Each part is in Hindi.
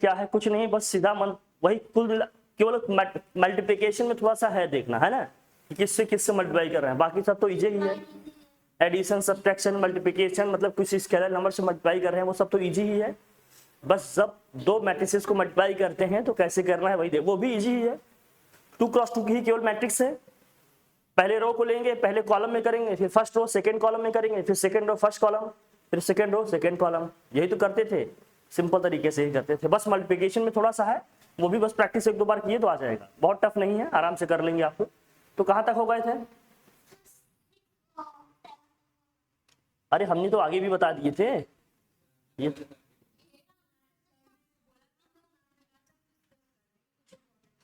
क्या है, कुछ नहीं, बस सीधा मन वही कुल केवल मल्टीप्लिकेशन में थोड़ा सा है देखना है ना कि किससे किससे मल्टीप्लाई कर रहे हैं, बाकी सब तो इजी ही है। एडिशन, सब्ट्रैक्शन, मल्टीप्लिकेशन मतलब किसी स्केलर नंबर से मल्टीप्लाई कर रहे हैं वो सब तो इजी ही है। बस जब दो मैट्रिसेस को मल्टीप्लाई करते हैं तो कैसे करना है वही वो भी इजी ही है। 2 क्रॉस 2 की ही केवल मैट्रिक्स है। पहले रो को लेंगे, पहले कॉलम में करेंगे, फिर फर्स्ट रो सेकंड कॉलम में करेंगे, फिर सेकंड रो फर्स्ट कॉलम, फिर सेकंड रो सेकंड कॉलम, यही तो करते थे, सिंपल तरीके से ही करते थे। बस मल्टीप्लिकेशन में थोड़ा सा है, वो भी बस प्रैक्टिस 1-2 बार किए तो आ जाएगा, बहुत टफ नहीं है, आराम से कर लेंगे आपको। तो कहां तक हो गए थे? अरे हमने तो आगे भी बता दिए थे ये।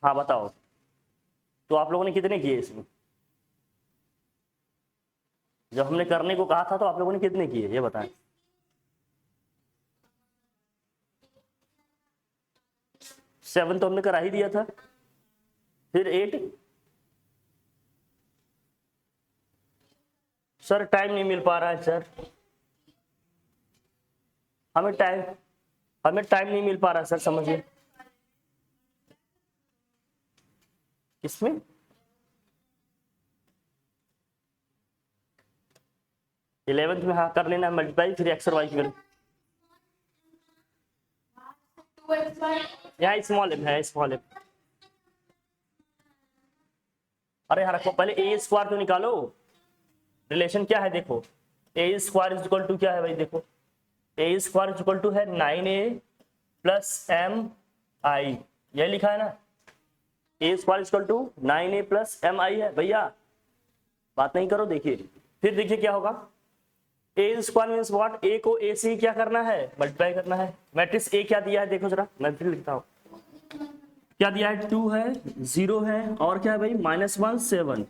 हाँ बताओ, तो आप लोगों ने कितने किए इसमें? जब हमने करने को कहा था तो आप लोगों ने कितने किए ये बताएं। 7 तो हमने करा ही दिया था, फिर 8। सर टाइम नहीं मिल पा रहा है सर, हमें टाइम नहीं मिल पा रहा है सर, समझिए। किसमें? इलेवेंथ में? हाँ कर लेना मल्टीप्लाई, फिर एक्स और वाई की वैल्यू। यहाँ स्मॉल है स्मॉल है। अरे यार रखो, पहले ए स्क्वायर तो निकालो, रिलेशन क्या है देखो। A square is equal to क्या है भाई, देखो A square is equal to है 9a प्लस एम आई, यही लिखा है ना। A square is equal to 9a plus M I है भैया, बात नहीं करो। देखिए फिर देखिए क्या होगा, ए स्क्वायर मीन्स व्हाट, ए को ए से क्या करना है, मल्टीप्लाई करना है। मैट्रिक्स ए क्या दिया है देखो जरा, मैं फिर लिखता हूँ, क्या दिया है, 2 है, 0 है, और क्या है भाई -1 7,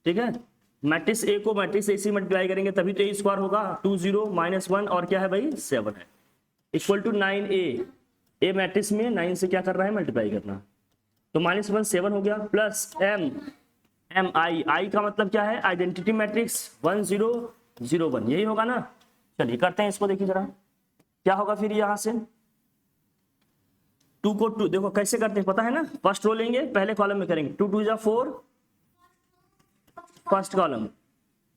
ठीक है। मैट्रिक्स ए को मैट्रिक्स ए से मल्टीप्लाई करेंगे तभी तो ए स्क्वायर होगा, 2 0 -1 और क्या है भाई 7 है, equal to 9a। A matrix में 9 से क्या कर रहा है, मल्टीप्लाई करना, तो -1 7 हो गया, प्लस एम आई का मतलब क्या है, आइडेंटिटी मैट्रिक्स 1 0 0 1, यही होगा ना। चलिए करते हैं इसको, देखिए जरा क्या होगा फिर यहां से। 2 को 2 देखो कैसे करते हैं पता है ना, फर्स्ट रो लेंगे, पहले कॉलम में करेंगे, 2 2 4, फर्स्ट कॉलम,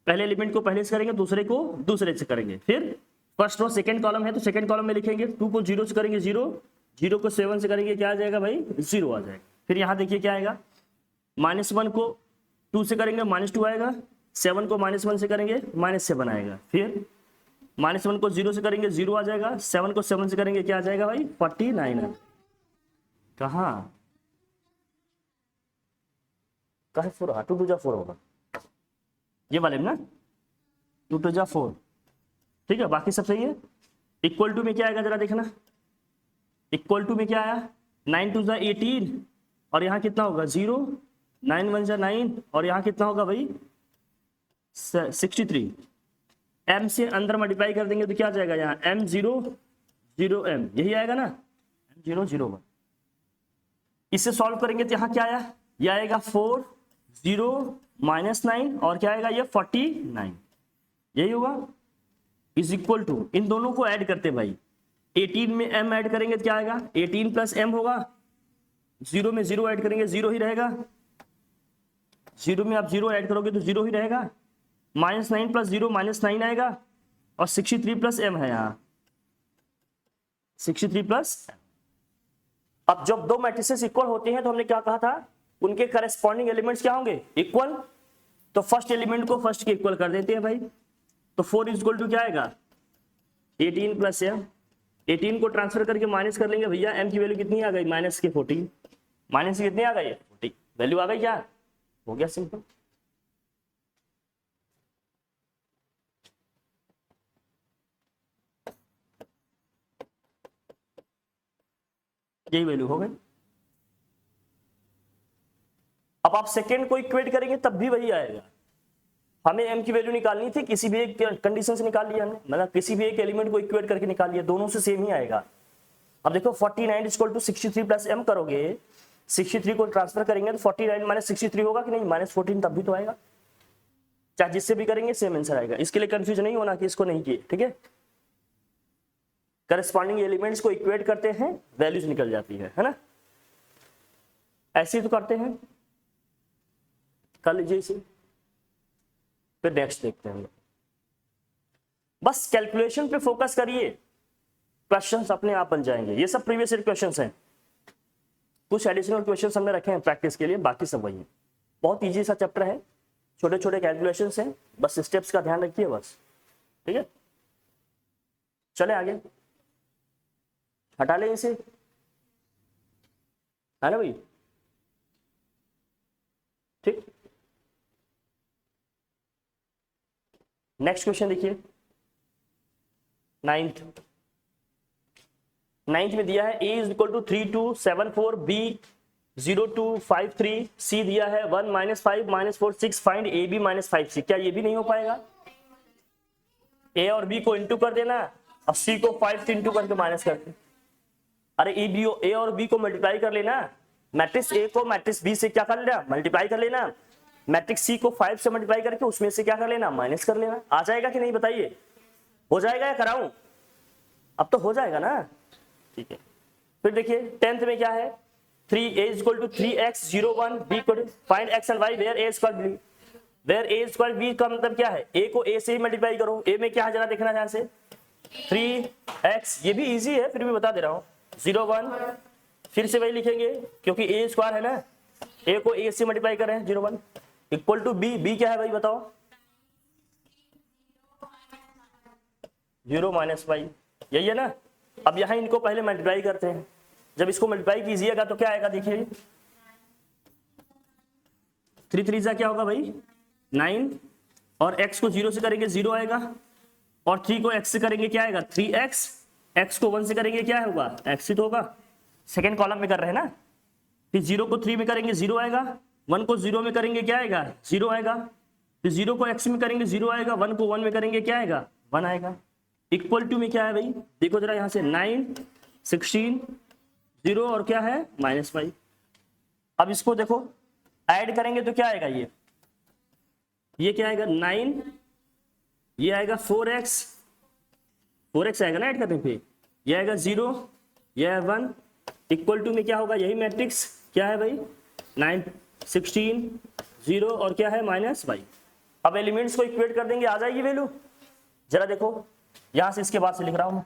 पहले एलिमेंट को पहले से करेंगे, दूसरे को दूसरे से करेंगे, फिर फर्स्ट रो सेकंड कॉलम है तो सेकंड कॉलम में लिखेंगे, 2 को 0 से करेंगे 0, 0 को 7 से करेंगे, क्या आ जाएगा भाई 0 आ जाएगा। फिर यहाँ देखिए क्या आएगा, -1 को 2 से करेंगे -2 आएगा, 7 को -1 से करेंगे -7 आएगा, फिर -1 को 0 से करेंगे 0 आ जाएगा, 7 को 7 से करेंगे क्या आ जाएगा भाई 49। कहाँ 4, 2 2 4 होगा ये वाले में ना, 2 2 4, ठीक है, बाकी सब सही है। इक्वल टू में क्या आएगा जरा देखना, इक्वल टू में क्या आया, 9 2 18, और यहाँ कितना होगा 0, 9 1 9, और यहाँ कितना होगा भाई 63। m से अंदर मल्टीप्लाई कर देंगे तो क्या आ जाएगा, यहाँ m 0 0 m, यही आएगा ना, m 0 0 1। इससे सॉल्व करेंगे तो यहाँ क्या आया, ये आएगा 4 0 -9, और क्या आएगा ये 49, यही होगा, इज इक्वल टू, इन दोनों को ऐड करते भाई, 18 में m ऐड करेंगे तो क्या आएगा, 18 प्लस m होगा, 0 में 0 ऐड करेंगे 0 ही रहेगा, 0 में आप 0 ऐड करोगे तो 0 ही रहेगा, -9 प्लस 0 -9 आएगा, और 63 प्लस m है यहाँ 63 प्लस। अब जब दो मैट्रिसेस इक्वल होते हैं तो हमने क्या कहा था, उनके करस्पॉन्डिंग एलिमेंट्स क्या होंगे, इक्वल। तो फर्स्ट एलिमेंट को फर्स्ट के इक्वल कर देते हैं भाई, तो 4 इज इक्वल टू क्या आएगा 18 प्लस m, 18 को ट्रांसफर करके माइनस कर लेंगे भैया, m की वैल्यू कितनी आ गई -14, माइनस कितनी आ गई 40, वैल्यू आ गई, क्या हो गया, सिंपल। यही वैल्यू हो गई। अब आप सेकेंड को इक्वेट करेंगे तब भी वही आएगा, हमें m की वैल्यू निकालनी थी, किसी भी एक कंडीशन से निकाल लिया हमने, मतलब किसी भी एक एलिमेंट को इक्वेट करके निकाल लिया, दोनों से सेम ही आएगा। अब देखो 49 इक्वल टू 63 प्लस m करोगे, 63 को ट्रांसफर करेंगे तो 49 माइनस 63 होगा कि नहीं, -14 तब भी तो आएगा, चाहे जिससे भी करेंगे सेम आंसर आएगा, इसके लिए कंफ्यूज नहीं होना कि इसको नहीं किए, ठीक है। करस्पॉन्डिंग एलिमेंट्स को इक्वेट करते हैं, वैल्यूज निकल जाती है ना। ऐसे ही तो करते हैं, कर लीजिए इसे, फिर नेक्स्ट देखते हैं। बस कैलकुलेशन पे फोकस करिए, क्वेश्चंस अपने आप बन जाएंगे। ये सब प्रीवियस ईयर क्वेश्चंस हैं, कुछ एडिशनल क्वेश्चंस हमने रखे हैं प्रैक्टिस के लिए, बाकी सब वही है। बहुत इजी सा चैप्टर है, छोटे छोटे कैलकुलेशंस हैं, बस स्टेप्स का ध्यान रखिए बस, ठीक है। चले आगे, हटा लें इसे, है ना भाई, ठीक। नेक्स्ट क्वेश्चन देखिए, नाइन्थ में दिया है a is equal to 3274, b 0253, c दिया है 1 -5 -4 6, फाइंड ab -5c। क्या ये भी नहीं हो पाएगा? a और b को इंटू कर देना, अब c को 5 से इंटू करके माइनस करते। अरे a और b को मल्टीप्लाई कर लेना, मैट्रिक्स a को मैट्रिक्स b से क्या कर लेना, मल्टीप्लाई कर लेना, मैट्रिक्स c को 5 से मल्टीप्लाई करके उसमें से क्या कर लेना, माइनस कर लेना। आ जाएगा कि नहीं बताइए? हो जाएगा या कराऊं? अब तो हो जाएगा ना, ठीक है। फिर देखिए 10th में क्या है, 3a equal to 3x 0 1 b equal find x and y where a square b, where a square b का मतलब क्या है, a को a से ही मल्टीप्लाई करो। a में क्या है जरा देखना ध्यान से, 3x, ये भी इजी है फिर भी बता दे रहा हूँ, 0 1, फिर से वही लिखेंगे क्योंकि a स्क्वायर है ना, a को a से मल्टीप्लाई कर रहे हैं 0 1 इक्वल टू b क्या है भाई बताओ, 0 -y, यही है ना। अब यहां इनको पहले मल्टीप्लाई करते हैं, जब इसको मल्टीप्लाई कीजिएगा तो क्या आएगा देखिए, 3 3 क्या होगा भाई 9, और x को 0 से करेंगे 0 आएगा, और 3 को x से करेंगे क्या आएगा 3x, x को 1 से करेंगे क्या होगा x ही तो होगा, सेकेंड कॉलम में कर रहे हैं ना। फिर 0 को 3 में करेंगे 0 आएगा, 1 को 0 में करेंगे क्या आएगा 0 आएगा, फिर 0 को x में करेंगे 0 आएगा, 1 को 1 में करेंगे क्या आएगा 1 आएगा। इक्वल टू में क्या है भाई देखो जरा यहां से 9 16 0 और क्या है -5। अब इसको देखो ऐड करेंगे तो क्या आएगा, ये क्या आएगा 9, ये आएगा 4x आएगा ना ऐड करने पे, ये आएगा 0, ये है 1, इक्वल टू में क्या होगा यही मैट्रिक्स क्या है भाई 9 16 0 और क्या है -5। अब एलिमेंट्स को इक्वेट कर देंगे, आ जाएगी वैल्यू। जरा देखो यहां से इसके बाद से लिख रहा हूं मैं,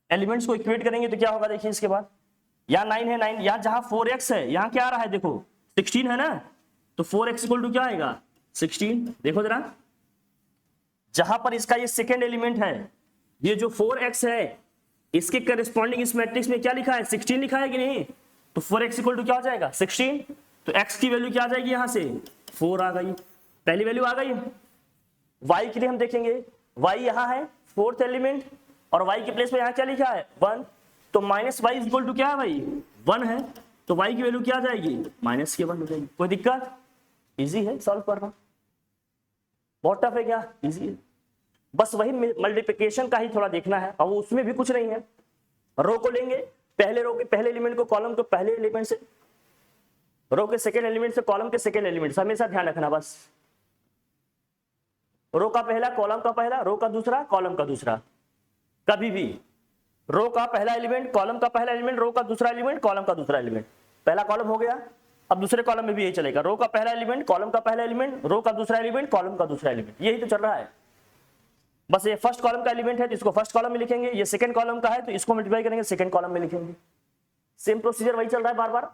एलिमेंट्स को इक्वेट करेंगे तो क्या होगा देखिए इसके बाद, यहाँ 9 है 9, यहाँ जहां 4x है यहाँ क्या आ रहा है देखो 16 है ना, तो 4x इक्वल टू क्या आएगा 16। देखो जरा जहां पर इसका ये सेकेंड एलिमेंट है, ये जो 4x है इसके करस्पॉन्डिंग इस मैट्रिक्स में क्या लिखा है 16 लिखा है कि नहीं, तो 4x इक्वल टू क्या हो जाएगा 16, तो x की वैल्यू क्या आ जाएगी यहां से 4 आ गई, पहली वैल्यू आ गई। y के लिए हम देखेंगे, y यहाँ है 4th एलिमेंट, और y के प्लेस में यहाँ क्या लिखा है 1, तो -y इक्वल टू क्या है भाई 1 है, तो y की वैल्यू क्या आ जाएगी -1 हो जाएगी। कोई दिक्कत? इजी है सॉल्व करना, बहुत टफ है क्या, इजी है। बस वही मल्टीप्लिकेशन का ही थोड़ा देखना है, और उसमें भी कुछ नहीं है। रो को लेंगे, पहले रो के पहले एलिमेंट को कॉलम के पहले एलिमेंट से, रो के सेकेंड एलिमेंट से कॉलम के सेकेंड एलिमेंट से, हमेशा ध्यान रखना बस, रो का पहला कॉलम का पहला, रो का दूसरा कॉलम का दूसरा, कभी भी रो का पहला एलिमेंट कॉलम का पहला एलिमेंट, रो का दूसरा एलिमेंट कॉलम का दूसरा एलिमेंट, पहला कॉलम हो गया, अब दूसरे कॉलम में भी यही चलेगा, रो का पहला एलिमेंट कॉलम का पहला एलिमेंट, रो का दूसरा एलिमेंट कॉलम का दूसरा एलिमेंट, यही तो चल रहा है। बस ये फर्स्ट कॉलम का एलिमेंट है तो इसको फर्स्ट कॉलम में लिखेंगे, ये सेकंड कॉलम का है तो इसको मल्टीप्लाई करेंगे सेकंड कॉलम में लिखेंगे, सेम प्रोसीजर वही चल रहा है बार बार।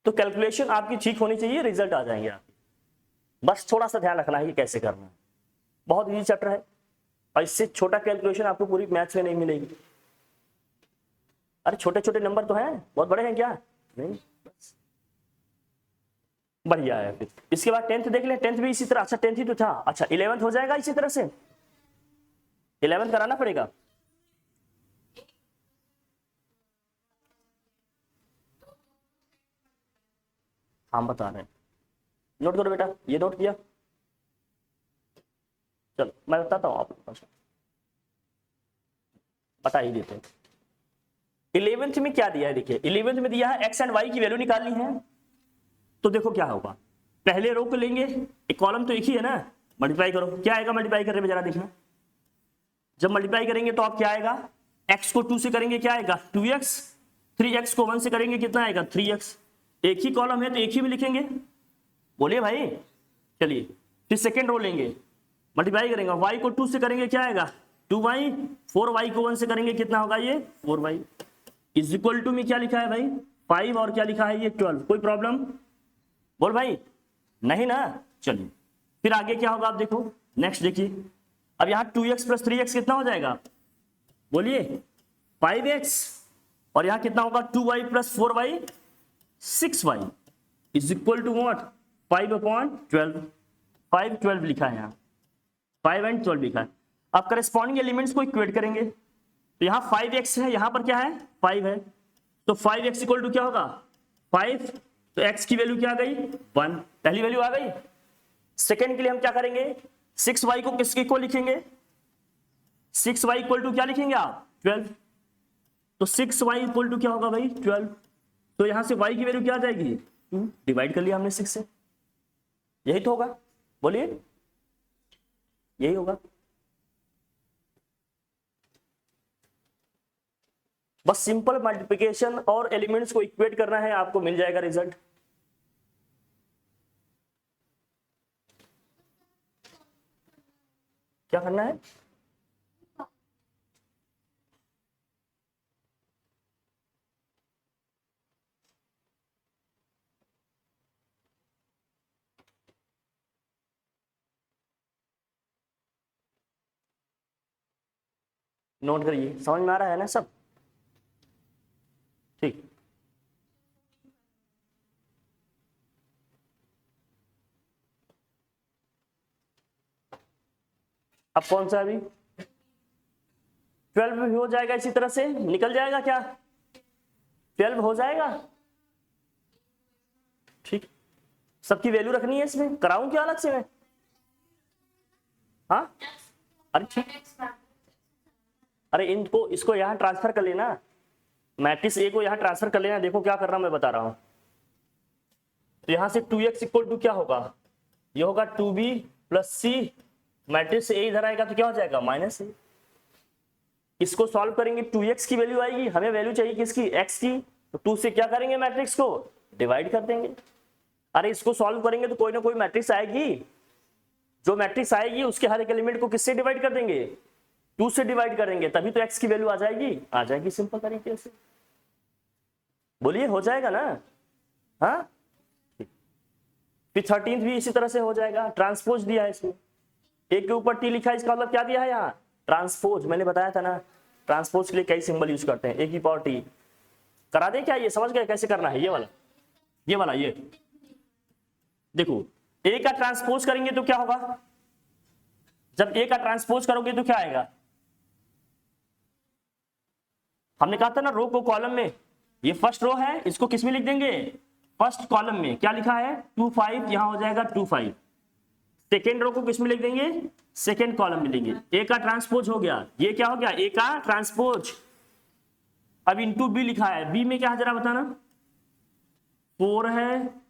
तो कैलकुलेशन आपकी ठीक होनी चाहिए, रिजल्ट आ जाएंगे आपके, बस थोड़ा सा ध्यान रखना है कि कैसे करना है। बहुत इजी चैप्टर है, और इससे छोटा कैलकुलेशन आपको पूरी मैथ्स में नहीं मिलेगी। अरे छोटे छोटे नंबर तो हैं, बहुत बड़े हैं क्या, नहीं बस बढ़िया है। फिर इसके बाद 10th देख लें, 10th भी इसी तरह, अच्छा 10th ही तो था, अच्छा 11th हो जाएगा इसी तरह से, 11th कराना पड़ेगा। हम बता रहे हैं, नोट करो बेटा, ये नोट किया, चलो मैं बताता हूँ आपको, बता ही देते हैं। 11th में क्या दिया है देखिए, 11th में दिया है x एंड y की वैल्यू निकालनी है, तो देखो क्या होगा, पहले रो को लेंगे, एक कॉलम तो एक ही है ना, मल्टीप्लाई करो, क्या आएगा मल्टीप्लाई करने में जरा देखना, जब मल्टीप्लाई करेंगे तो आप क्या आएगा, x को 2 से करेंगे क्या आएगा 2x, 3x को 1 से करेंगे कितना आएगा 3x। एक ही कॉलम है तो एक ही में लिखेंगे, बोलिए भाई। चलिए फिर सेकेंड रो लेंगे, मल्टीप्लाई करेंगे, y को 2 से करेंगे क्या आएगा 2y, 4y को 1 से करेंगे कितना होगा ये 4y, इज इक्वल टू में क्या लिखा है भाई 5 और क्या लिखा है ये 12। कोई प्रॉब्लम बोल भाई, नहीं ना। चलिए फिर आगे क्या होगा आप देखो, नेक्स्ट देखिए, अब यहाँ 2x प्लस 3x कितना हो जाएगा, बोलिए 5x, और यहाँ कितना होगा 2y plus 4y 6y is equal to what 5/12। 5 12 लिखा है यहाँ, 5 and 12 लिखा है। अब करस्पॉन्डिंग एलिमेंट्स को इक्वेट करेंगे, तो यहाँ 5x है, यहाँ पर क्या है 5 है, तो 5x इक्वल टू क्या होगा 5, तो x की वैल्यू क्या आ गई 1, पहली वैल्यू आ गई। सेकेंड के लिए हम क्या करेंगे, 6y को किसके इक्वल लिखेंगे, 6y इक्वल टू क्या लिखेंगे आप 12, तो 6y इक्वल टू क्या होगा भाई 12, तो यहां से y की वैल्यू क्या आ जाएगी 2, डिवाइड कर लिया हमने 6 से, यही तो होगा, बोलिए यही होगा। बस सिंपल मल्टीप्लिकेशन और एलिमेंट्स को इक्वेट करना है, आपको मिल जाएगा रिजल्ट। क्या करना है, नोट करिए, समझ में आ रहा है ना सब, ठीक। अब कौन सा अभी 12 भी हो जाएगा, इसी तरह से निकल जाएगा क्या 12 हो जाएगा, ठीक। सबकी वैल्यू रखनी है इसमें, कराऊं क्या अलग से मैं, हाँ अरे ठीक, अरे इनको इसको यहाँ ट्रांसफर कर लेना, मैट्रिक्स ए को यहाँ ट्रांसफर कर लेना। देखो क्या कर रहा हूं मैं बता रहा हूं, तो यहाँ से 2x इक्वल टू क्या होगा, ये होगा 2b plus C, matrix A इधर आएगा तो क्या हो जाएगा -a। इसको सॉल्व करेंगे 2x की वैल्यू आएगी, हमें वैल्यू चाहिए किसकी x की, तो 2 से क्या करेंगे मैट्रिक्स को डिवाइड कर देंगे। अरे इसको सॉल्व करेंगे तो कोई ना कोई मैट्रिक्स आएगी, जो मैट्रिक्स आएगी उसके हर एक एलिमेंट को किससे डिवाइड कर देंगे 2 से डिवाइड करेंगे, तभी तो x की वैल्यू आ जाएगी सिंपल तरीके से, बोलिए हो जाएगा ना, हाँ। फिर 13th भी इसी तरह से हो जाएगा, ट्रांसपोज दिया है इसमें, एक के ऊपर टी लिखा है, इसका मतलब क्या दिया है यहाँ ट्रांसपोज, मैंने बताया था ना ट्रांसपोज के लिए कई सिंबल यूज करते हैं, एक की पावर टी। करा दे क्या, ये समझ गए कैसे करना है, ये वाला ये देखो, ए का ट्रांसपोज करेंगे तो क्या होगा, जब ए का ट्रांसपोज करोगे तो क्या आएगा, हमने कहा था ना रो को कॉलम में, ये फर्स्ट रो है, इसको किस में लिख देंगे फर्स्ट कॉलम में, क्या लिखा है 2 5, यहां हो जाएगा 2 5। सेकेंड रो को किस में लिख देंगे सेकेंड कॉलम में लेंगे, ए का ट्रांसपोज हो गया, ये क्या हो गया ए का ट्रांसपोज। अब इनटू बी लिखा है, बी में क्या है जरा बताना, 4 है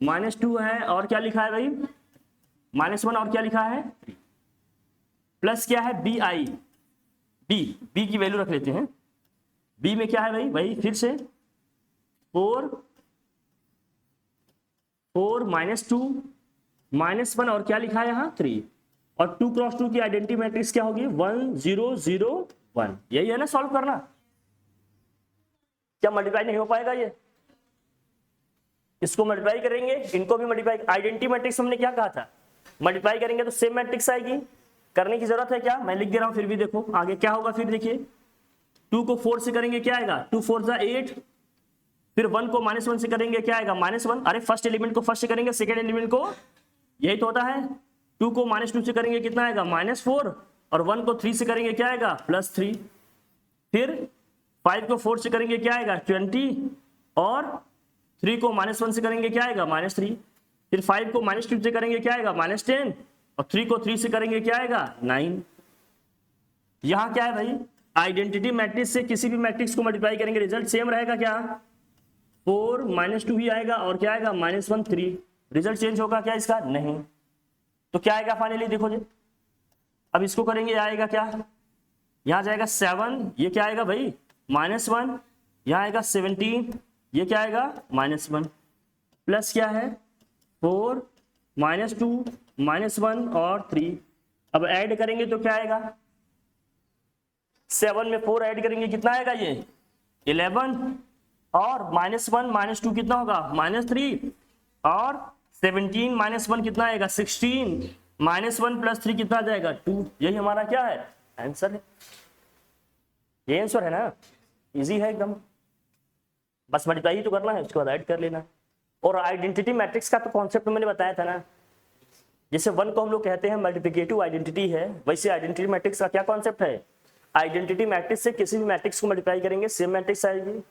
-2 है और क्या लिखा है भाई -1 और क्या लिखा है प्लस क्या है बी आई, बी की वैल्यू रख लेते हैं, बी में क्या है भाई वही फिर से 4 -2 -1 और क्या लिखा है यहाँ 3, और 2 क्रॉस 2 की आइडेंटिटी मैट्रिक्स क्या होगी 1 0 0 1, यही है ना सॉल्व करना। क्या मल्टीप्लाई नहीं हो पाएगा ये, इसको मल्टीप्लाई करेंगे इनको भी मल्टीप्लाई, आइडेंटिटी मैट्रिक्स हमने क्या कहा था मल्टीप्लाई करेंगे तो सेम मैट्रिक्स आएगी, करने की जरूरत है क्या, मैं लिख दे रहा हूं फिर भी देखो आगे क्या होगा। फिर देखिए 2 को 4 से करेंगे क्या आएगा 2 4 8, फिर 1 को -1 से करेंगे क्या आएगा -1, अरे फर्स्ट एलिमेंट को फर्स्ट से करेंगे सेकेंड एलिमेंट को, यही तो होता है। 2 को -2 से करेंगे कितना आएगा -4, और 1 को 3 से करेंगे क्या आएगा +3, फिर 5 को 4 से करेंगे क्या आएगा 20, और 3 को -1 से करेंगे क्या आएगा -3, फिर 5 को -2 से करेंगे क्या आएगा -10, और 3 को 3 से करेंगे क्या आएगा 9। यहां क्या है भाई आइडेंटिटी मैट्रिक्स से किसी भी मैट्रिक्स को मल्टीप्लाई करेंगे रिजल्ट सेम रहेगा क्या, 4 -2 ही आएगा और क्या आएगा -1 3, रिजल्ट चेंज होगा क्या इसका नहीं, तो क्या आएगा फाइनली देखो जी, अब इसको करेंगे आएगा क्या यहाँ जाएगा 7, ये क्या आएगा भाई -1, यहाँ आएगा 17, ये क्या आएगा -1, प्लस क्या है 4, -2, -1 और 3। अब ऐड करेंगे तो क्या आएगा, 7 में 4 ऐड करेंगे कितना आएगा ये 11, और -1 -2 कितना होगा -3, और 17 -1 कितना आएगा 16, -1 + 3 कितना आ जाएगा 2। यही हमारा क्या है आंसर है। ये आंसर है ना, इजी है एकदम, बस मल्टीप्लाई ही तो करना है, उसके बाद ऐड कर लेना है। और आइडेंटिटी मैट्रिक्स का तो कॉन्सेप्ट मैंने बताया था ना, जैसे 1 को हम लोग कहते हैं मल्टीप्लिकेटिव आइडेंटिटी है, वैसे आइडेंटिटी मैट्रिक्स का क्या कॉन्सेप्ट है, आइडेंटिटी मैट्रिक्स से किसी भी मैट्रिक्स को मल्टीप्लाई करेंगे सेम मैट्रिक्स आएगी,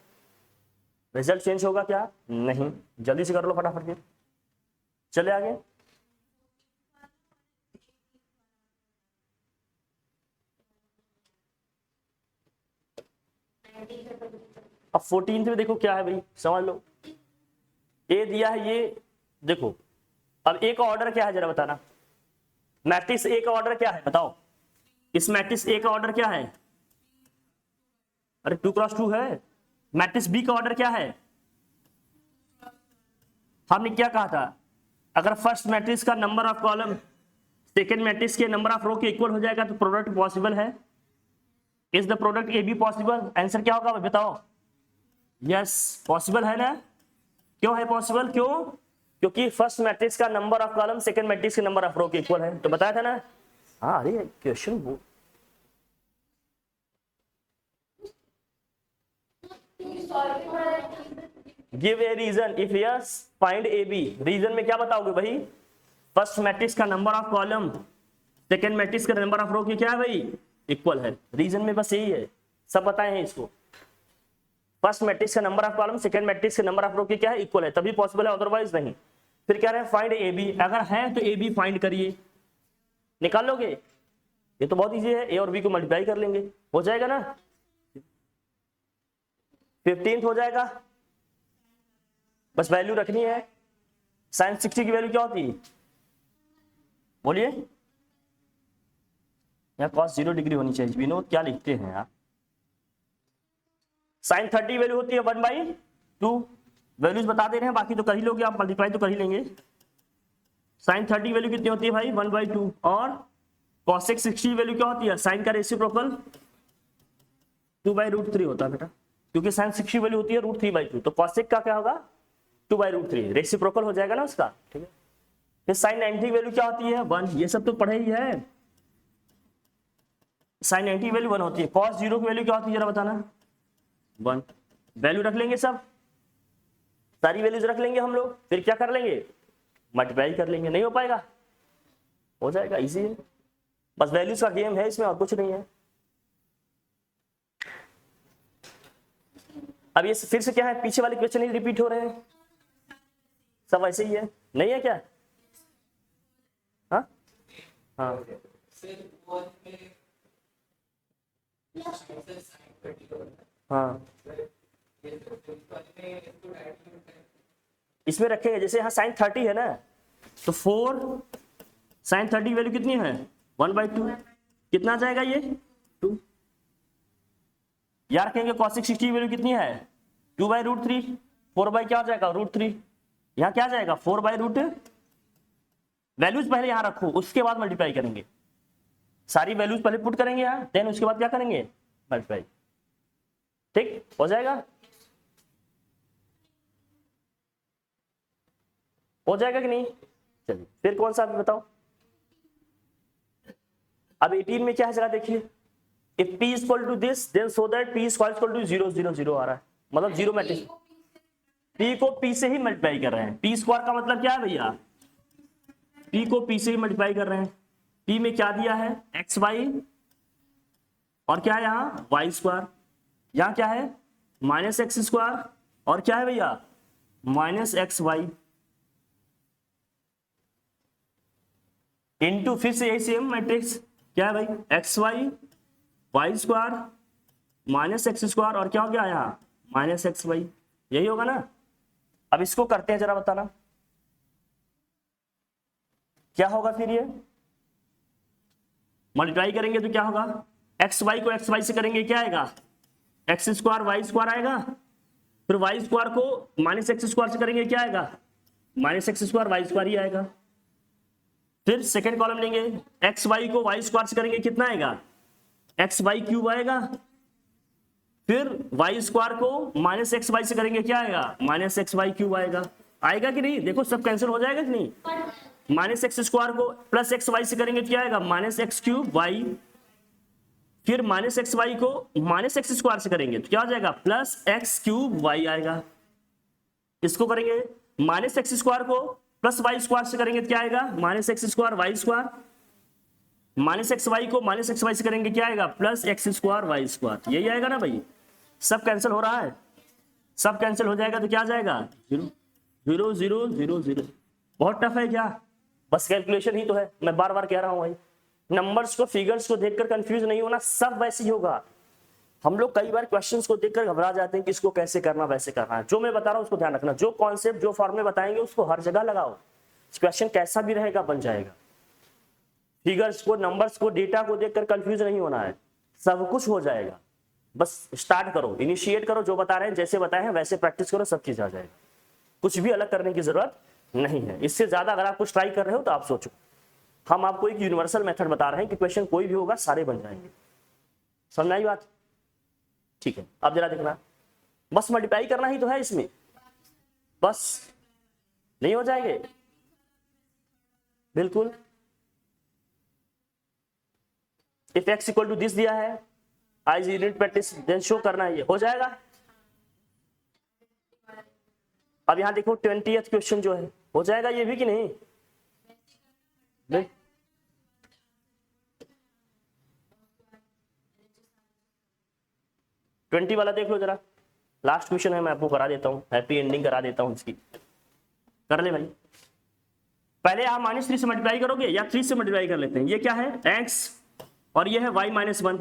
रिजल्ट चेंज होगा क्या नहीं। जल्दी से कर लो फटाफट फिर, चले आगे। अब 14th में देखो क्या है भाई, समझ लो। ए दिया है ये, देखो अब ए का ऑर्डर क्या है जरा बताना, मैट्रिक्स ए का ऑर्डर क्या है बताओ, इस मैट्रिक्स ए का ऑर्डर क्या है, अरे 2 × 2 है। मैट्रिक्स बी का ऑर्डर क्या है, हमने क्या कहा था, अगर फर्स्ट मैट्रिक्स का number of column second matrix के नंबर ऑफ रो के इक्वल हो जाएगा तो प्रोडक्ट पॉसिबल है। Is the product A be possible, answer क्या होगा बताओ, यस पॉसिबल है ना। क्यों है पॉसिबल, क्यों, क्योंकि फर्स्ट मैट्रिक्स का number of column second matrix के नंबर ऑफ रो के इक्वल है, तो बताया था ना। हाँ अरे क्वेश्चन वो give a reason if yes find A B, reason में क्या बताओगे भाई, फर्स्ट मैट्रिक्स का number of column second matrix का नंबर ऑफ रो की क्या है भाई इक्वल है, रीजन में बस यही है, सब बताए हैं इसको। फर्स्ट मैट्रिक्स का number of column second matrix के नंबर ऑफ रो की क्या है इक्वल है, तभी पॉसिबल है, अदरवाइज नहीं। फिर कह रहे हैं फाइंड ए बी, अगर है तो ए बी फाइंड करिए, निकाल लोगे, ये तो बहुत इजी है, ए और बी को मल्टीप्लाई कर लेंगे, हो जाएगा ना, 15th हो जाएगा, बस वैल्यू रखनी है। sin 60 की वैल्यू क्या होती है बोलिए, यहाँ cos 0 डिग्री होनी चाहिए, विनोद क्या लिखते हैं आप, sin 30 वैल्यू होती है 1/2, वैल्यूज बता दे रहे हैं, बाकी तो कर ही लोगे आप, मल्टीप्लाई तो कर ही लेंगे। sin 30 वैल्यू कितनी होती है भाई 1/2, और cos 60 वैल्यू क्या होती है, sin का रेसिप्रोकल 2/√3 होता है बेटा, क्योंकि sin 60 वैल्यू होती है √3/2, तो cos का क्या होगा 2/√3, रेसिप्रोकल हो जाएगा ना उसका, ठीक है। फिर sin 90 वैल्यू क्या होती है 1, ये सब तो पढ़े ही है, sin 90 वैल्यू 1 होती है। cos 0 की वैल्यू क्या होती है जरा बताना, 1, वैल्यू रख लेंगे, सब सारी वैल्यूज रख लेंगे हम लोग, फिर क्या कर लेंगे मल्टीप्लाई कर लेंगे, नहीं हो पाएगा, हो जाएगा, इजी है, बस वैल्यूज का गेम है इसमें और कुछ नहीं है। अब ये फिर से क्या है, पीछे वाले क्वेश्चन ही रिपीट हो रहे हैं, सब ऐसे ही है, नहीं है क्या, हाँ हाँ हाँ इसमें रखेंगे, जैसे यहाँ sin 30 है ना, तो 4 sin 30 वैल्यू कितनी है 1/2, कितना जाएगा ये 2, यार रखेंगे cos 60 वैल्यू कितनी है 2/√3, 4 क्या हो जाएगा √3, यहाँ क्या जाएगा 4/√, वैल्यूज पहले यहाँ रखो उसके बाद मल्टीप्लाई करेंगे, सारी वैल्यूज पहले पुट करेंगे यहाँ, देन उसके बाद क्या करेंगे मल्टीप्लाई, ठीक हो जाएगा, हो जाएगा कि नहीं। चलिए फिर कौन सा बताओ, अब 18 में क्या है जरा देखिए, if p equal to this then so that p equal to 0 0 0 आ रहा है, मतलब जीरो मैट्रिक्स, p को p से ही मल्टीप्लाई कर रहे हैं, p स्क्वायर का मतलब क्या है भैया, p को p से ही मल्टीप्लाई कर रहे हैं, p में क्या दिया है xy, और क्या है यहाँ y², यहाँ क्या है -x², और क्या है भैया -xy, इनटू फिर से यही सेम मैट्रिक्स क्या है भाई xy y² -x² और क्या हो गया यहाँ -xy, यही होगा ना। अब इसको करते हैं जरा बताना क्या होगा, फिर ये मल्टीप्लाई करेंगे तो क्या होगा एक्स वाई को एक्स वाई से करेंगे क्या आएगा, एक्स स्क्वायर वाई स्क्वायर आएगा। फिर वाई स्क्वायर को माइनस एक्स स्क्वायर से करेंगे क्या आएगा, minus X square Y square ही आएगा। फिर सेकेंड कॉलम लेंगे, एक्स वाई को वाई स्क्वायर से करेंगे कितना आएगा, एक्स वाई क्यूब आएगा। फिर वाई स्क्वायर को माइनस एक्स वाई से करेंगे क्या आएगा, माइनस एक्स वाई क्यूब आएगा। आएगा कि नहीं, देखो सब कैंसिल हो जाएगा कि नहीं। माइनस एक्स स्क्वायर को प्लस एक्स वाई से करेंगे तो क्या आएगा, माइनस एक्स क्यूब वाई। फिर माइनस एक्स वाई को माइनस एक्स स्क्वायर से करेंगे तो क्या हो जाएगा, प्लस एक्स क्यूब वाई आएगा। इसको करेंगे माइनस एक्स स्क्वायर को प्लस वाई स्क्वायर से करेंगे तो क्या आएगा, minus X square Y square. Minus X Y को माइनस एक्स वाई से करेंगे क्या आएगा, plus X square Y square. यही आएगा ना भाई, सब कैंसिल हो रहा है, सब कैंसिल हो जाएगा तो क्या आ जाएगा, zero zero zero zero zero. बहुत टफ है क्या, बस कैलकुलेशन ही तो है। मैं बार बार कह रहा हूं भाई, नंबर्स को फिगर्स को देखकर कंफ्यूज नहीं होना, सब वैसे ही होगा। हम लोग कई बार क्वेश्चंस को देखकर घबरा जाते हैं कि इसको कैसे करना वैसे करना है। जो मैं बता रहा हूं उसको ध्यान रखना, जो कॉन्सेप्ट जो फॉर्मूले बताएंगे उसको हर जगह लगाओ, क्वेश्चन कैसा भी रहेगा बन जाएगा। फिगर्स को नंबर्स को डेटा को देखकर कंफ्यूज नहीं होना है, सब कुछ हो जाएगा। बस स्टार्ट करो, इनिशिएट करो, जो बता रहे हैं जैसे बताए हैं वैसे प्रैक्टिस करो, सब चीज आ जाएगा। कुछ भी अलग करने की जरूरत नहीं है। इससे ज्यादा अगर आप कुछ ट्राई कर रहे हो तो आप सोचो, हम आपको एक यूनिवर्सल मेथड बता रहे हैं कि क्वेश्चन कोई भी होगा सारे बन जाएंगे। समझ आई बात, ठीक है। अब जरा देखना, बस मल्टीप्लाई करना ही तो है इसमें, बस नहीं हो जाएंगे बिल्कुल। If X equal to this दिया है, आज यूनिट प्रैक्टिस देन शो करना है, ये हो जाएगा। अब यहां देखो 20th क्वेश्चन जो है, हो जाएगा ये भी कि नहीं, 20 वाला देख लो जरा, लास्ट क्वेश्चन है, मैं आपको करा देता हूँ, हैप्पी एंडिंग करा देता हूँ इसकी, कर ले भाई। पहले आप -3 से मल्टीप्लाई करोगे या 3 से मल्टीप्लाई कर लेते हैं। ये क्या है, x और ये है y -1,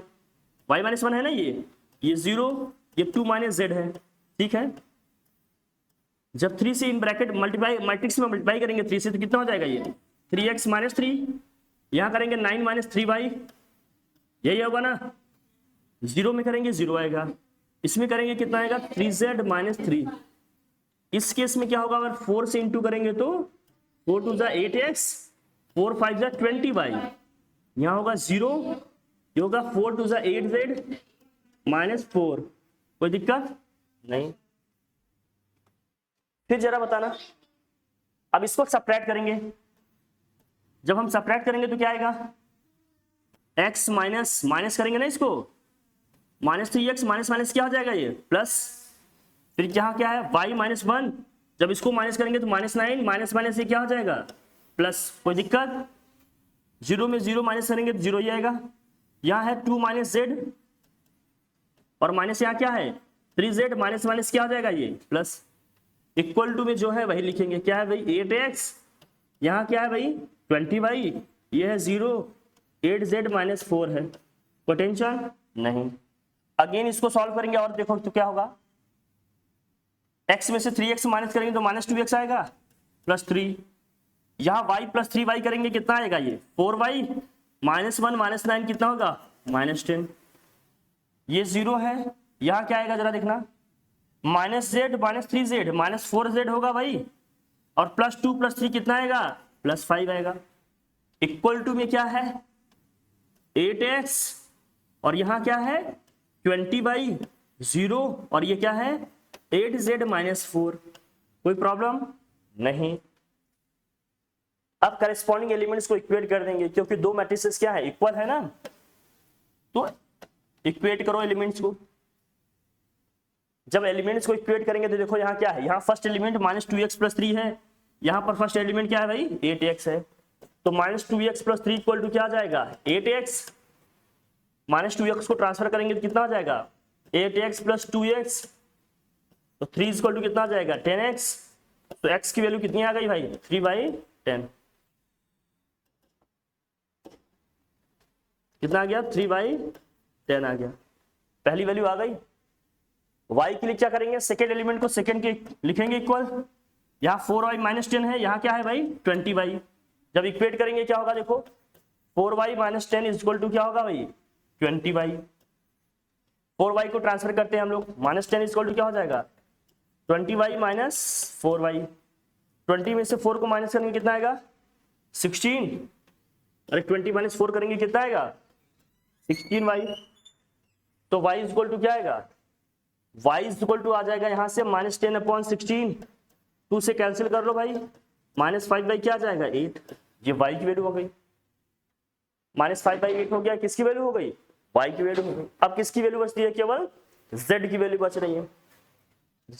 y -1 है ना, ये 0, ये 2 - z है, ठीक है। जब 3 से इन ब्रैकेट मल्टीप्लाई मैट्रिक्स में मल्टीप्लाई करेंगे 3 से तो कितना हो जाएगा, ये 3x - 3, यहां करेंगे 9 - 3y, यही होगा ना। 0 में करेंगे 0 आएगा, इसमें करेंगे कितना आएगा, 3z - 3। इस केस में क्या होगा, अगर 4 से इंटू करेंगे तो 4 2 8x, 4 5 20y, यहां होगा 0, ये होगा 4 2 8z -4। कोई दिक्कत नहीं। फिर जरा बताना, अब इसको सब्ट्रैक्ट करेंगे। जब हम सब्ट्रैक्ट करेंगे तो क्या आएगा, x माइनस करेंगे ना इसको, -3x माइनस क्या हो जाएगा, ये प्लस। फिर यहाँ क्या है, y -1, जब इसको माइनस करेंगे तो -9 माइनस ये क्या हो जाएगा, प्लस। कोई दिक्कत, 0 में 0 माइनस करेंगे तो 0 ही आएगा। यहाँ है 2 - z और माइनस यहाँ क्या है 3z, माइनस क्या हो जाएगा, ये प्लस। इक्वल टू में जो है वही लिखेंगे, क्या है भाई 8x, यहाँ क्या है भाई 20y, ये है 0, 8z -4 है। कोई टेंशन नहीं। अगेन इसको सॉल्व करेंगे और देखो तो क्या होगा, x में से 3x माइनस करेंगे तो -2x आएगा, +3। यहाँ y + 3y करेंगे कितना आएगा, ये 4y, -1 -9 कितना होगा, -10। ये 0 है, यहाँ क्या आएगा जरा देखना, -z -3z -4z होगा भाई, और +2 + 3 कितना आएगा, +5 आएगा। इक्वल टू में क्या है 8x और यहाँ क्या है 20/0 और ये क्या है 8z -4। कोई प्रॉब्लम नहीं। अब करेस्पॉन्डिंग एलिमेंट्स को इक्वेट कर देंगे, क्योंकि दो मैट्रिसेस क्या है, इक्वल है ना, तो इक्वेट करो एलिमेंट्स को। जब एलिमेंट्स को इक्वेट करेंगे तो देखो यहाँ क्या है, यहाँ फर्स्ट एलिमेंट -2x + 3 है, यहाँ पर फर्स्ट एलिमेंट क्या है भाई 8x है, तो -2x + 3 इक्वल टू क्या आ जाएगा 8x। -2x को ट्रांसफर करेंगे तो कितना आ जाएगा 8x + 2x, तो 3 इक्वल टू कितना आ जाएगा 10x। तो x की वैल्यू कितनी आ गई भाई 3/10, कितना आ गया 3/10 आ गया, पहली वैल्यू आ गई। y के लिए क्या करेंगे, सेकेंड एलिमेंट को सेकेंड के लिखेंगे इक्वल, यहाँ 4y -10 है, यहाँ क्या है भाई 20y। जब इक्वेट करेंगे क्या होगा देखो 4y - 10 इक्वल टू क्या होगा भाई 20y, 4y को ट्रांसफर करते हैं हम लोग, -10 इक्वल टू क्या हो जाएगा 20y माइनस 4y। 20 में से 4 को माइनस करेंगे कितना आएगा 16, अरे 20 माइनस 4 करेंगे कितना आएगा 16y। तो y इक्वल टू क्या आएगा, y इक्वल टू आ जाएगा यहां से -10/16, 2 से कैंसिल कर लो भाई, -5/, क्या आ जाएगा 8, ये y की वैल्यू हो गई। -5/8 हो गया, किसकी वैल्यू हो गई y की वैल्यू हो गई। अब किसकी वैल्यू बचती है, केवल z की वैल्यू बच रही है।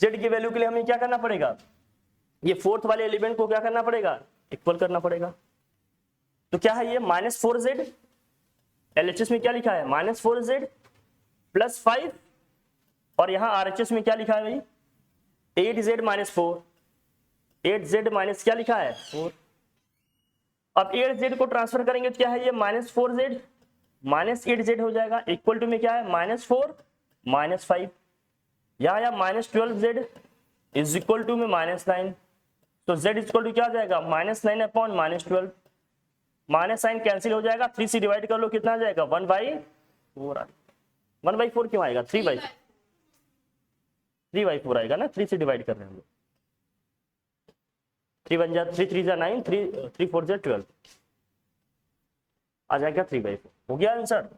z की वैल्यू के लिए हमें क्या करना पड़ेगा, ये फोर्थ वाले एलिमेंट को क्या करना पड़ेगा, इक्वल करना पड़ेगा। तो क्या है ये -4z, LHS में क्या लिखा है -4z + 5, और यहां RHS में क्या लिखा है भाई 8z - 4, 8z माइनस क्या लिखा है 4। अब 8z को ट्रांसफर करेंगे तो क्या है ये -4z -8z हो जाएगा, इक्वल टू में क्या है -4 -5, या -12z इज इक्वल टू में -9। तो z इक्वल टू क्या आ जाएगा -9/-12, माइनस साइन कैंसिल हो जाएगा, 3 से डिवाइड कर लो कितना आ जाएगा 1/4। 1/4 क्यों आएगा 3/4 आएगा ना, 3 से डिवाइड कर रहे हैं हम लोग, 3 1 जा 3 3 जा 9, 3 4 जा 12, आ जाएगा 3/4। हो गया आंसर।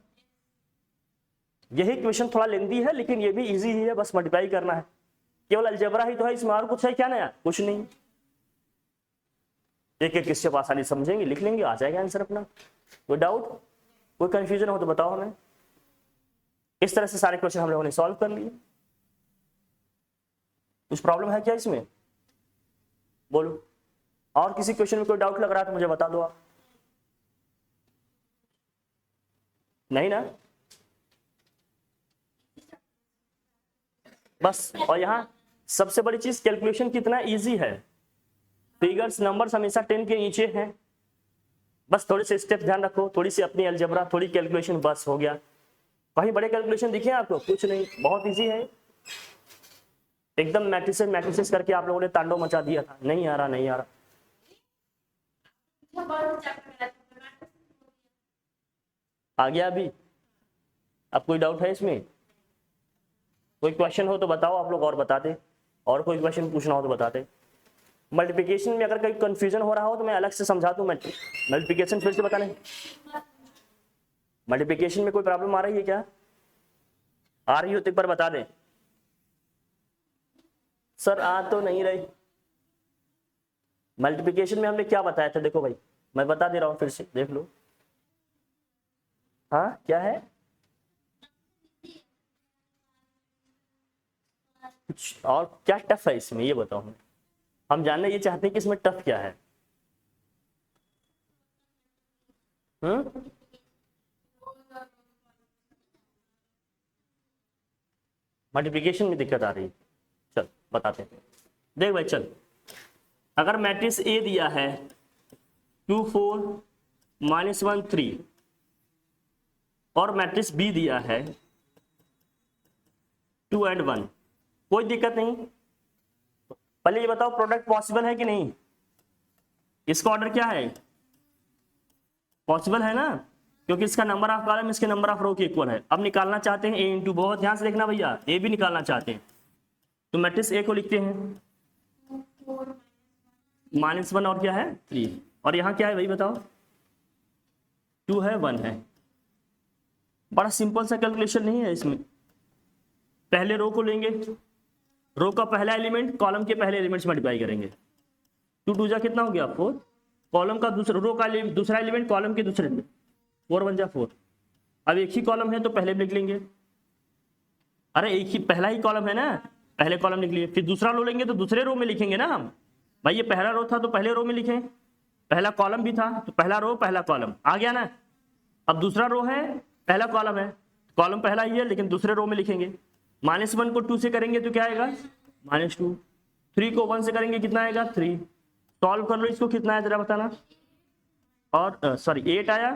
यही क्वेश्चन थोड़ा लेंदी है लेकिन ये भी इजी ही है, बस मल्टीप्लाई करना है, केवल अलजेब्रा ही तो है इसमें, और कुछ है क्या नया, कुछ नहीं। एक एक स्टेप आसानी समझेंगे, लिख लेंगे, आ जाएगा आंसर अपना। कोई डाउट, कोई कंफ्यूजन हो तो बताओ हमें। इस तरह से सारे क्वेश्चन हम लोगों ने सॉल्व कर लिए। कुछ प्रॉब्लम है क्या इसमें, बोलो। और किसी क्वेश्चन में कोई डाउट लग रहा है तो मुझे बता दो आप। नहीं ना, बस। और यहाँ सबसे बड़ी चीज कैलकुलेशन कितना इजी है, फिगर्स नंबर्स हमेशा 10 के नीचे हैं, बस थोड़े से स्टेप ध्यान रखो, थोड़ी सी अपनी अलजेब्रा, थोड़ी कैलकुलेशन, बस हो गया। कहीं बड़े कैलकुलेशन दिखे आपको, कुछ नहीं, बहुत इजी है एकदम। मैट्रिसेस करके आप लोगों ने तांडव मचा दिया था, नहीं आ रहा नहीं आ रहा। आ गया अभी। अब कोई डाउट है इसमें, कोई क्वेश्चन हो तो बताओ आप लोग और बताते, और कोई क्वेश्चन पूछना हो तो बताते। मल्टीप्लिकेशन में अगर कहीं कंफ्यूजन हो रहा हो तो मैं अलग से समझा दूं, मल्टीप्लिकेशन फिर से बताने। मल्टीप्लिकेशन में कोई प्रॉब्लम आ रही है क्या, आ रही हो तो एक बार बता दें। सर आ तो नहीं रही। मल्टीप्लिकेशन में हमने क्या बताया था, देखो भाई मैं बता दे रहा हूं, फिर से देख लो। हाँ क्या है, कुछ और क्या टफ है इसमें ये बताओ हमें, हम जानना ये चाहते हैं कि इसमें टफ क्या है। मल्टीप्लिकेशन में दिक्कत आ रही है, चल बताते हैं। देख भाई चल, अगर मैट्रिक्स ए दिया है 2 4 -1 3 और मैट्रिक्स बी दिया है 2 and 1, कोई दिक्कत नहीं। पहले ये बताओ प्रोडक्ट पॉसिबल है कि नहीं, इसका ऑर्डर क्या है, पॉसिबल है ना, क्योंकि इसका नंबर ऑफ कॉलम इसके नंबर ऑफ रो के इक्वल है। अब निकालना चाहते हैं ए इंटू, बहुत ध्यान से देखना भैया, ए भी निकालना चाहते हैं तो मैट्रिक्स ए को लिखते हैं -1 और क्या है 3, और यहाँ क्या है भाई बताओ 2 है 1 है। बड़ा सिंपल सा कैलकुलेशन नहीं है इसमें। पहले रो को लेंगे, रो का पहला एलिमेंट कॉलम के पहले एलिमेंट से मल्टीप्लाई करेंगे, 2 2 जा कितना हो गया 4, कॉलम का दूसरा, रो का दूसरा एलिमेंट कॉलम के दूसरे, 4 1 जा 4। अब एक ही कॉलम है तो पहले लिख लेंगे, अरे एक ही पहला ही कॉलम है ना, पहले कॉलम लिख लिए, फिर दूसरा रो लेंगे तो दूसरे रो में लिखेंगे ना हम। भाई ये पहला रो था तो पहले रो में लिखें, पहला कॉलम भी था तो पहला रो पहला कॉलम आ गया ना। अब दूसरा रो है पहला कॉलम है, कॉलम पहला ही है लेकिन दूसरे रो में लिखेंगे। -1 को 2 से करेंगे तो क्या आएगा -2, 3 को 1 से करेंगे कितना आएगा 3। सॉल्व कर लो इसको, कितना है जरा बताना। और सॉरी 8 आया,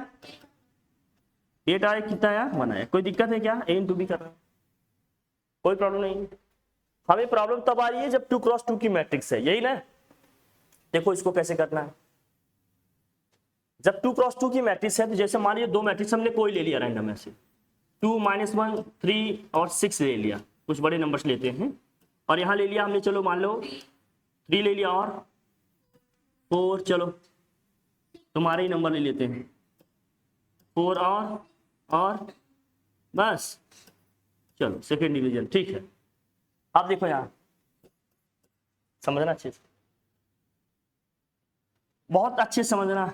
8 आया, कितना आया 1 आया। कोई दिक्कत है क्या, ए इंटू बी करना, कोई प्रॉब्लम नहीं। हमें प्रॉब्लम तब आ रही है जब 2 क्रॉस 2 की मैट्रिक्स है, यही ना। देखो इसको कैसे करना है, जब 2 क्रॉस 2 की मैट्रिक्स है तो जैसे मान लीजिए 2 मैट्रिक्स हमने कोई ले लिया रैंडम ऐसे, 2 -1 3 और 6 ले लिया, कुछ बड़े नंबर्स लेते हैं। और यहाँ ले लिया हमने, चलो मान लो 3 ले लिया और 4, चलो तुम्हारे ही नंबर ले लेते हैं 4 और बस, चलो सेकेंड डिवीजन। ठीक है, अब देखो यहाँ समझना अच्छे से, बहुत अच्छे से समझना।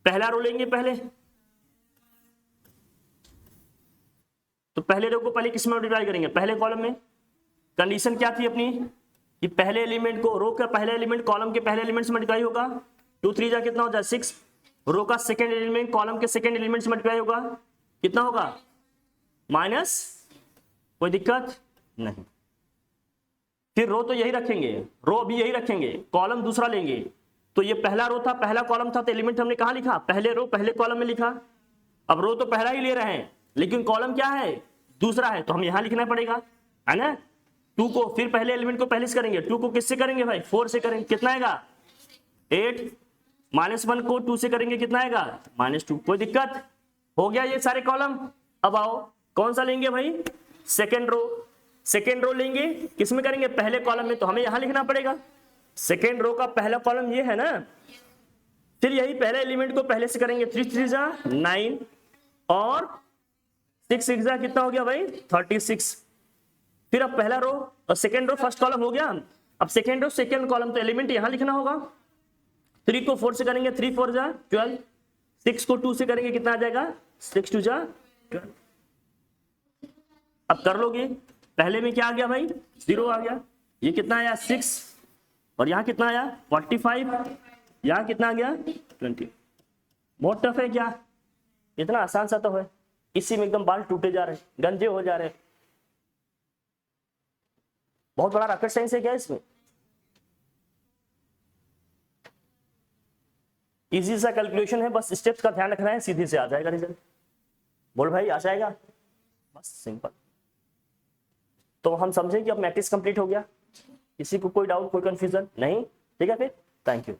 पहला रो लेंगे पहले, तो पहले रो को पहले किस में मल्टीप्लाई करेंगे? पहले कॉलम में। कंडीशन क्या थी अपनी कि पहले एलिमेंट को, रो का पहले एलिमेंट कॉलम के पहले एलिमेंट से मल्टीप्लाई होगा, 2 3 जा कितना हो जाए 6। रो का सेकंड एलिमेंट कॉलम के सेकंड एलिमेंट से मल्टीप्लाई होगा, कितना होगा माइनस, कोई दिक्कत नहीं। फिर रो तो यही रखेंगे, रो भी यही रखेंगे, कॉलम दूसरा लेंगे। तो ये पहला रो था, पहला कॉलम था, तो एलिमेंट हमने कहाँ लिखा? पहले रो पहले कॉलम में लिखा। अब रो तो पहला ही ले रहे हैं, लेकिन कॉलम क्या है? दूसरा है, तो हम यहां लिखना पड़ेगा, है ना। 2 को फिर पहले एलिमेंट को पहले से करेंगे, 2 को किससे करेंगे भाई? 4 से करेंगे, कितना आएगा 8। -1 को 2 से करेंगे, कितना आएगा -2। कोई दिक्कत? हो गया ये सारे कॉलम। अब आओ कौन सा लेंगे भाई? Second row. सेकेंड रो लेंगे, किसमें करेंगे? पहले कॉलम में, तो हमें यहां लिखना पड़ेगा। सेकेंड रो का पहला कॉलम ये है ना, फिर यही पहले एलिमेंट को पहले से करेंगे, 3 3 जा 9 और 6 6 जा कितना हो गया भाई 36। फिर अब पहला रो और सेकेंड रो फर्स्ट कॉलम हो गया। अब सेकेंड रो सेकेंड कॉलम, तो एलिमेंट यहां लिखना होगा। 3 को 4 से करेंगे, 3 4 जा 12। 6 को 2 से करेंगे, कितना आ जाएगा 6 2 जा 12। अब कर लोगे, पहले में क्या आ गया भाई 0 आ गया, ये कितना आया 6 और यहाँ कितना आया 45, यहाँ कितना आ गया 20। बहुत टफ है क्या? इतना आसान सा तो है, इसी में एकदम बाल टूटे जा रहे, गंजे हो जा रहे। बहुत बड़ा रॉकेट साइंस है क्या इसमें? इजी सा कैलकुलेशन है, बस स्टेप्स का ध्यान रखना है, सीधे से आ जाएगा रिजल्ट। बोल भाई आ जाएगा, बस सिंपल। तो हम समझे कि अब मैट्रिक्स कंप्लीट हो गया। किसी को कोई डाउट, कोई कंफ्यूजन नहीं? ठीक है, फिर थैंक यू।